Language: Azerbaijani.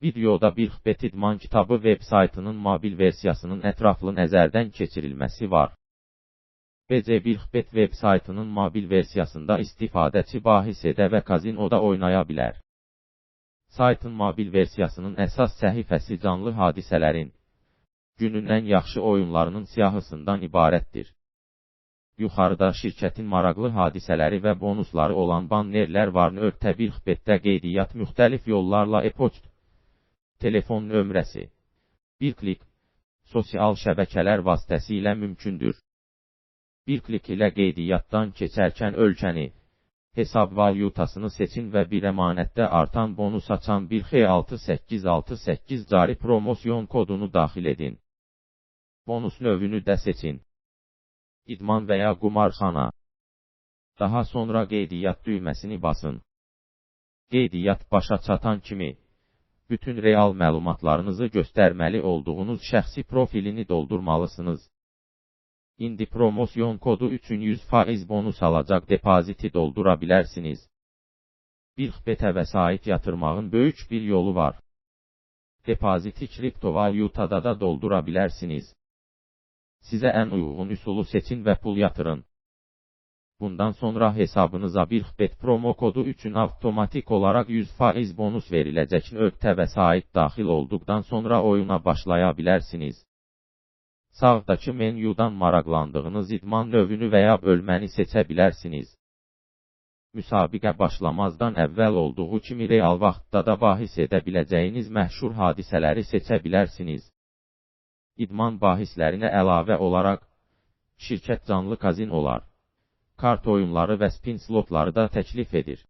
Videoda BİRXBET İdman kitabı veb saytının mobil versiyasının ətraflı nəzərdən keçirilməsi var. BC BİRXBET veb saytının mobil versiyasında istifadəçi bahis edə və kazinoda oynaya bilər. Saytın mobil versiyasının əsas səhifəsi canlı hadisələrin, günün ən yaxşı oyunlarının siyahısından ibarətdir. Yuxarıda şirkətin maraqlı hadisələri və bonusları olan bannerlər var. BİRXBET-də qeydiyyat müxtəlif yollarla e-poçt, telefon nömrəsi, bir klik, sosial şəbəkələr vasitəsilə mümkündür. Bir klik ilə qeydiyyatdan keçərkən ölkəni, hesab valyutasını seçin və bir əmanətdə artan bonus açan 1X6868 cari promosyon kodunu daxil edin. Bonus növünü də seçin. İdman və ya qumarxana. Daha sonra qeydiyyat düyməsini basın. Qeydiyyat başa çatan kimi, bütün real məlumatlarınızı göstərməli olduğunuz şəxsi profilini doldurmalısınız. İndi promosyon kodu üçün 100% bonus alacaq depoziti doldura bilərsiniz. BİRXBET-ə vəsait yatırmağın böyük bir yolu var. Depoziti kriptovalyutada da doldura bilərsiniz. Sizə ən uyğun üsulu seçin və pul yatırın. Bundan sonra hesabınıza BİRXBET promo kodu üçün avtomatik olaraq 100% bonus veriləcək. Vəsait daxil olduqdan sonra oyuna başlaya bilərsiniz. Sağdakı menyudan maraqlandığınız idman növünü və ya bölməni seçə bilərsiniz. Müsabiqə başlamazdan əvvəl olduğu kimi real vaxtda da bahis edə biləcəyiniz məşhur hadisələri seçə bilərsiniz. İdman bahislərinə əlavə olaraq, şirkət canlı kazinolar, kart oyunları və spin slotları da təklif edir.